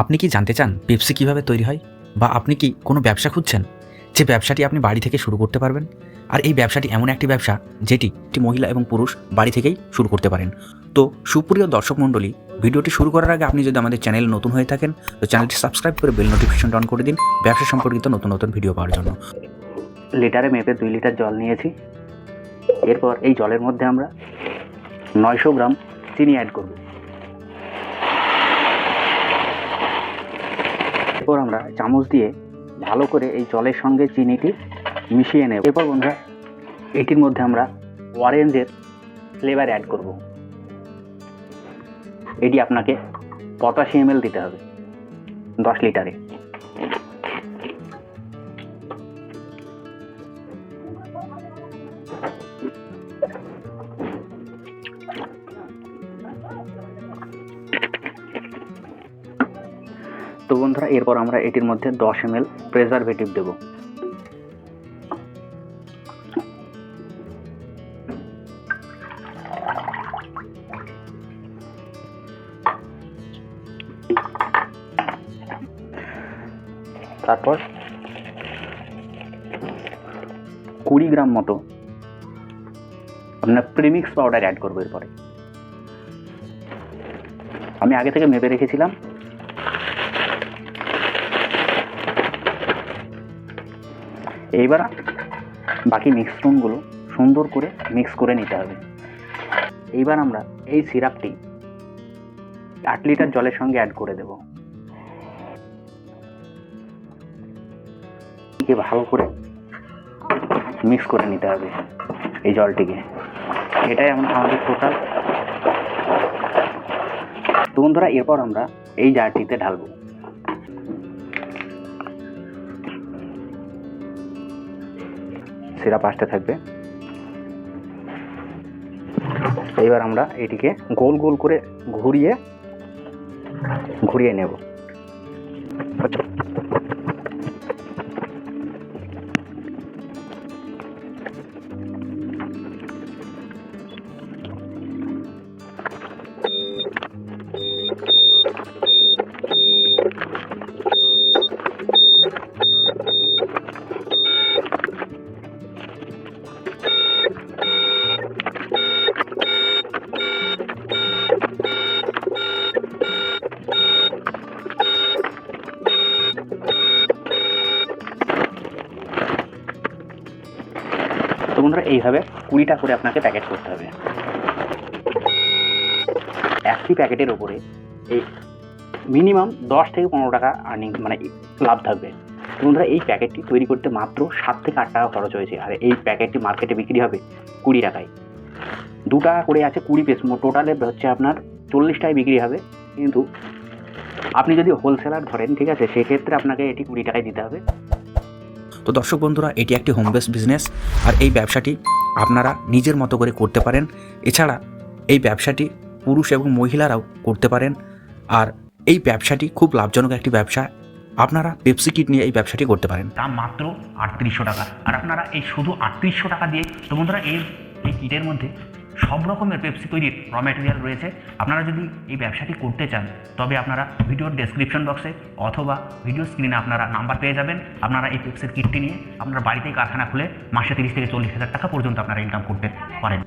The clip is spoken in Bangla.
আপনি কি জানতে চান পেপসি কিভাবে তৈরি হয়, বা আপনি কি কোনো ব্যবসা খুঁজছেন যে ব্যবসাটি আপনি বাড়ি থেকে শুরু করতে পারবেন? আর এই ব্যবসাটি এমন একটি ব্যবসা যেটি মহিলা এবং পুরুষ বাড়ি থেকেই শুরু করতে পারেন। তো সুপ্রিয় দর্শক মণ্ডলী, ভিডিওটি শুরু করার আগে আপনি যদি আমাদের চ্যানেলে নতুন হয়ে থাকেন তো চ্যানেলটি সাবস্ক্রাইব করে বেল নোটিফিকেশন অন করে দিন ব্যবসা সম্পর্কিত নতুন নতুন ভিডিও পাওয়ার জন্য। লিটারে মেপে 2 লিটার জল নিয়েছি। এরপর এই জলের মধ্যে আমরা 900 গ্রাম চিনি অ্যাড করব। এরপর আমরা চামচ দিয়ে ভালো করে এই জলের সঙ্গে চিনিটি মিশিয়ে নেব। এরপর বন্ধুরা এটির মধ্যে আমরা অরেঞ্জের ফ্লেভার অ্যাড করব। এটি আপনাকে 85 ml দিতে হবে 10 লিটারে। তো বন্ধুরা এরপর আমরা এটির মধ্যে 10 ml প্রেজারভেটিভ দেব। তারপর 20 গ্রাম মতো আপনার প্রিমিক্স পাউডার অ্যাড করবো। এরপরে আমি আগে থেকে মেপে রেখেছিলাম। এইবার বাকি মিশ্রণগুলো সুন্দর করে মিক্স করে নিতে হবে। এইবার আমরা এই সিরাপটি 8 লিটার জলের সঙ্গে অ্যাড করে দেব। একে ভালো করে মিক্স করে নিতে হবে এই জলটিকে। এটাই আমাদের টোটাল। তো বন্ধুরা এরপর আমরা এই জারটিতে ঢালবো। সিরাপ আসতে থাকবে। এইবার আমরা এটিকে গোল গোল করে ঘুরিয়ে নেব। তো বন্ধুরা এইভাবে 20টা করে আপনাকে প্যাকেট করতে হবে। একটি প্যাকেটের ওপরে এই মিনিমাম 10 থেকে 15 টাকা আর্নিং লাভ থাকবে। বন্ধুরা এই প্যাকেটটি তৈরি করতে মাত্র 7 থেকে 8 টাকা খরচ হয়েছে। আর এই প্যাকেটটি মার্কেটে বিক্রি হবে 20 টাকায়। 2 টাকা করে আছে 20 পিস, টোটালে হচ্ছে আপনার 40 টাকায় বিক্রি হবে। কিন্তু আপনি যদি হোলসেলার ধরেন, ঠিক আছে, সেক্ষেত্রে আপনাকে এটি 20 টাকায় দিতে হবে। তো দর্শক বন্ধুরা, এটি একটি হোম বেসড বিজনেস, আর এই ব্যবসাটি আপনারা নিজের মতো করে করতে পারেন। এছাড়া এই ব্যবসাটি পুরুষ এবং মহিলারাও করতে পারেন। আর এই ব্যবসাটি খুব লাভজনক একটি ব্যবসা। আপনারা পেপসি কিট নিয়ে এই ব্যবসাটি করতে পারেন। দাম মাত্র 3800 টাকা। আর আপনারা এই শুধু 3800 টাকা দিয়ে, তো বন্ধুরা এই কিটের মধ্যে সব রকমের পেপসি তৈরির র ম্যাটেরিয়াল রয়েছে। আপনারা যদি এই ব্যবসাটি করতে চান তবে আপনারা ভিডিওর ডেসক্রিপশন বক্সে অথবা ভিডিও স্ক্রিনে আপনারা নাম্বার পেয়ে যাবেন। আপনারা এই পেপসির কিটটি নিয়ে আপনারা বাড়িতেই কারখানা খুলে মাসে 30 থেকে 40 হাজার টাকা পর্যন্ত আপনারা ইনকাম করতে পারেন।